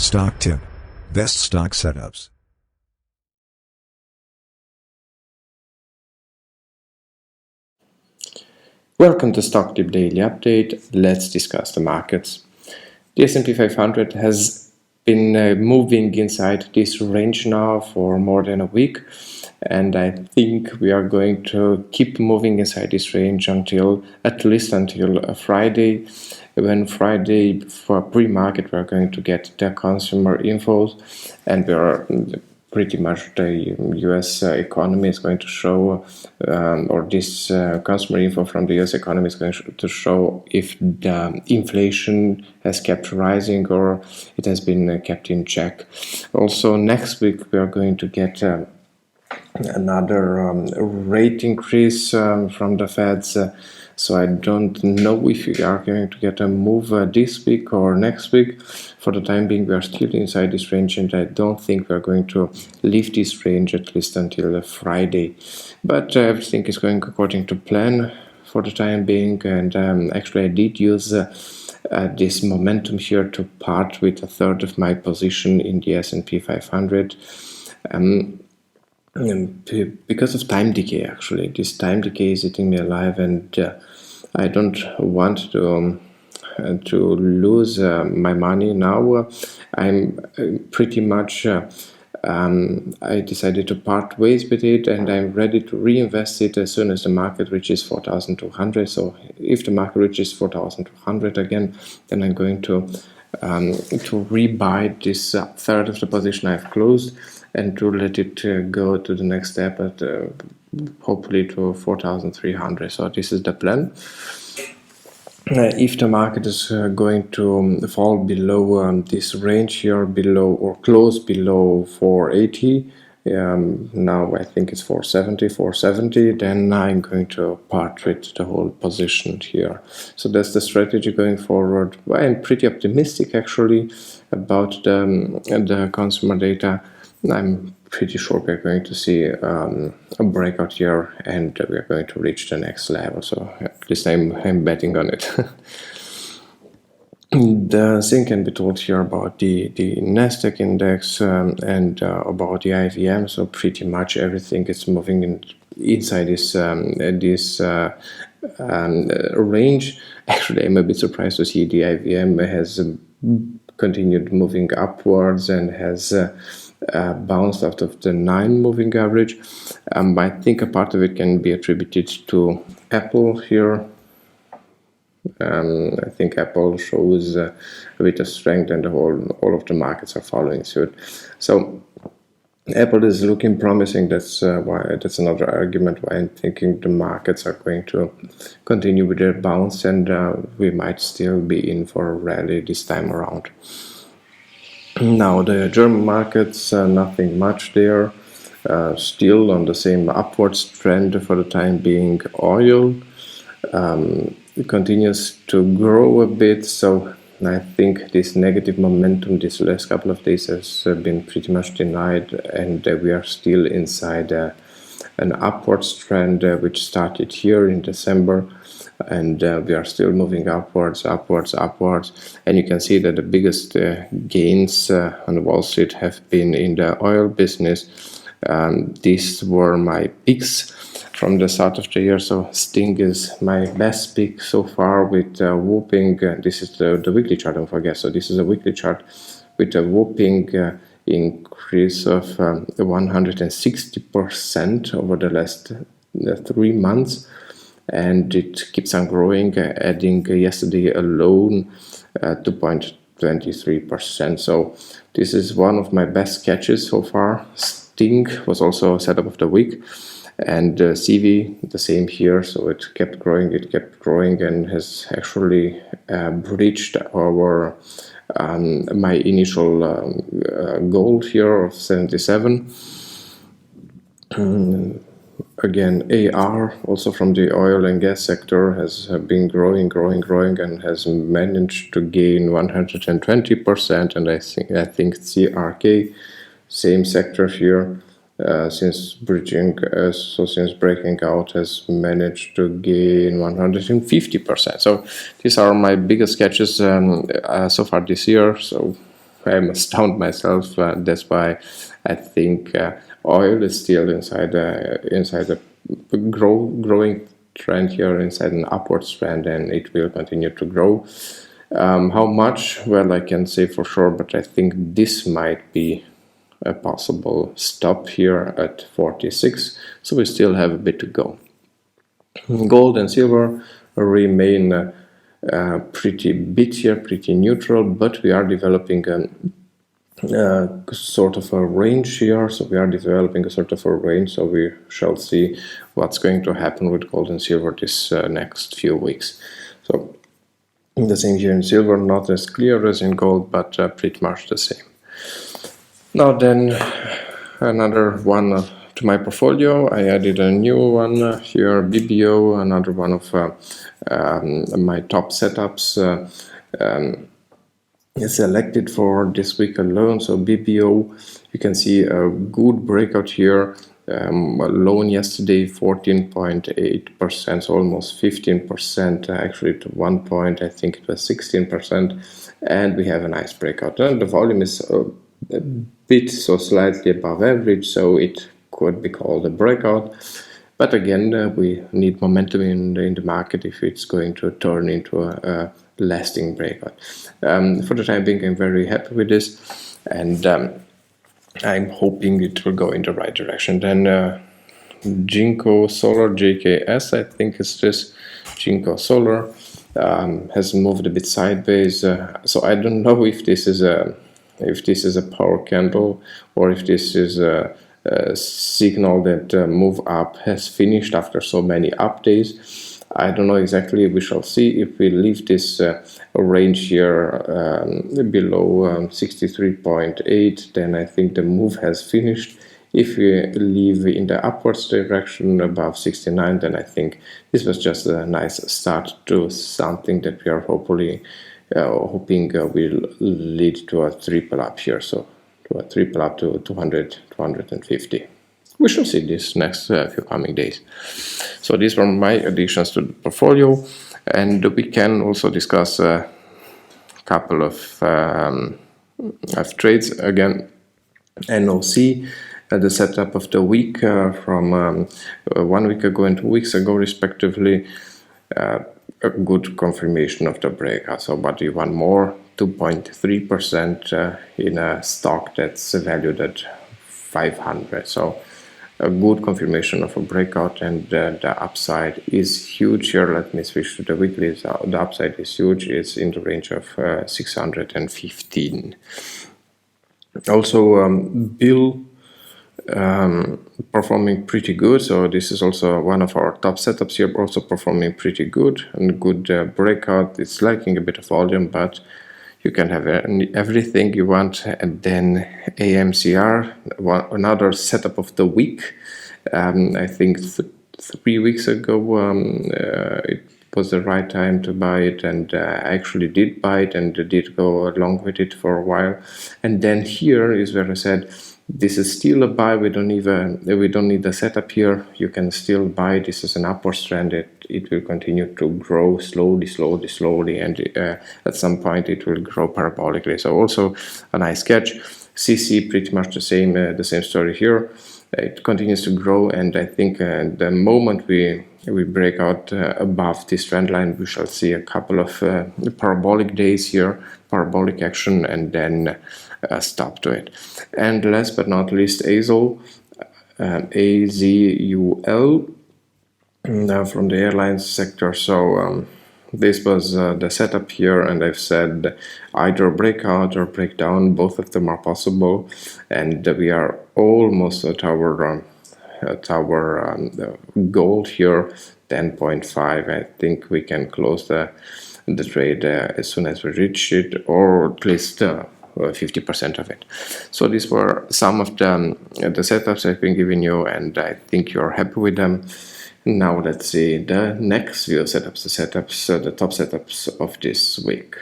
Stock tip. Best stock setups. Welcome to Stock Tip Daily Update. Let's discuss the markets. The S&P 500 has been moving inside this range now for more than a week, and I think we are going to keep moving inside this range at least until Friday. When Friday, for pre-market, we are going to get the consumer infos, and we are pretty much the US economy is going to show, or this consumer info from the US economy is going to show if the inflation has kept rising or it has been kept in check. Also, next week we are going to get another rate increase from the Feds. So I don't know if we are going to get a move this week or next week. For the time being, we are still inside this range, and I don't think we are going to leave this range at least until Friday. But everything is going according to plan for the time being, and actually I did use this momentum here to part with a third of my position in the S&P 500. Because of time decay, actually. This time decay is eating me alive, and I don't want to lose my money now. I'm pretty much I decided to part ways with it, and I'm ready to reinvest it as soon as the market reaches 4,200. So if the market reaches 4,200 again, then I'm going to rebuy this third of the position I've closed, and to let it go to the next step at hopefully to 4,300. So this is the plan. If the market is going to fall below this range here, below or close below 480, now I think it's 470, then I'm going to part with the whole position here. So that's the strategy going forward. I'm pretty optimistic actually about the consumer data. I'm pretty sure we're going to see a breakout here, and we're going to reach the next level. So at least I'm betting on it. The same can be told here about the Nasdaq index and about the IVM. So pretty much everything is moving inside this range. Actually, I'm a bit surprised to see the IVM has continued moving upwards and has bounced out of the 9 moving average. I think a part of it can be attributed to Apple here. I think Apple shows a bit of strength, and all of the markets are following suit. So Apple is looking promising. That's another argument why I'm thinking the markets are going to continue with their bounce, and we might still be in for a rally this time around. Now the German markets, nothing much there. Still on the same upwards trend for the time being. Oil it continues to grow a bit, so I think this negative momentum this last couple of days has been pretty much denied, and we are still inside an upwards trend which started here in December, and we are still moving upwards, and you can see that the biggest gains on Wall Street have been in the oil business. These were my picks from the start of the year. So Sting is my best pick so far with whooping. This is the weekly chart, don't forget. So this is a weekly chart with a whooping increase of 160% over the last 3 months, and it keeps on growing, adding yesterday alone 2.23%. So this is one of my best catches so far. Sting was also setup of the week, and CV the same here. So it kept growing, and has actually breached our my initial goal here of 77. Again, AR, also from the oil and gas sector, has been growing, and has managed to gain 120%. And I think CRK, same sector here, since breaching, since breaking out, has managed to gain 150%. So these are my biggest catches so far this year. So I'm astounded myself. That's why I think oil is still inside a growing trend here, inside an upwards trend, and it will continue to grow. How much? Well, I can't say for sure, but I think this might be a possible stop here at 46. So we still have a bit to go. Gold and silver remain pretty bit here, pretty neutral, but we are developing a sort of a range here. So we are developing a sort of a range. So we shall see what's going to happen with gold and silver this next few weeks. So the same here in silver, not as clear as in gold, but pretty much the same. Now then, another one to my portfolio. I added a new one here, BBIO, another one of my top setups selected for this week alone. So BBIO, you can see a good breakout here. Loan yesterday 14.8%, so almost 15%, actually to one point I think it was 16%, and we have a nice breakout. And the volume is a bit so slightly above average, so it could be called a breakout. But again, we need momentum in the market if it's going to turn into a lasting breakout. For the time being, I'm very happy with this, and I'm hoping it will go in the right direction. Then Jinko Solar, JKS, I think it's this Jinko Solar, has moved a bit sideways. So I don't know if this is a power candle or if this is a signal that move up has finished after so many up days. I don't know exactly. We shall see. If we leave this range here below 63.8, then I think the move has finished. If we leave in the upwards direction above 69, then I think this was just a nice start to something that we are hoping will lead to a triple up here. So to a triple up to 200, 250. We shall see this next few coming days. So these were my additions to the portfolio, and we can also discuss a couple of trades again. NOC, the setup of the week from 1 week ago and 2 weeks ago respectively, a good confirmation of the breakout. So what do you want more? 2.3% in a stock that's valued at 500. So a good confirmation of a breakout, and the upside is huge here. Let me switch to the weekly. The upside is huge. It's in the range of 615. Also, Bill performing pretty good. So this is also one of our top setups here, also performing pretty good, and good breakout. It's lacking a bit of volume, but you can have everything you want. And then AMCR, another setup of the week. I think 3 weeks ago it was the right time to buy it, and I actually did buy it and did go along with it for a while. And then here is where I said, this is still a buy. We don't need a setup here. You can still buy. This is an upward trend. It will continue to grow slowly, and at some point it will grow parabolically. So also a nice catch. CC, pretty much the same story here. It continues to grow, and I think the moment we break out above this trend line, we shall see a couple of parabolic days here, parabolic action, and then stop to it. And last but not least, AZUL, AZUL, from the airlines sector. So this was the setup here, and I've said either breakout or breakdown, both of them are possible, and we are almost at our goal here, 10.5. I think we can close the trade as soon as we reach it, or at least 50% of it. So these were some of the setups I've been giving you, and I think you're happy with them. Now let's see the next few setups, the top setups of this week.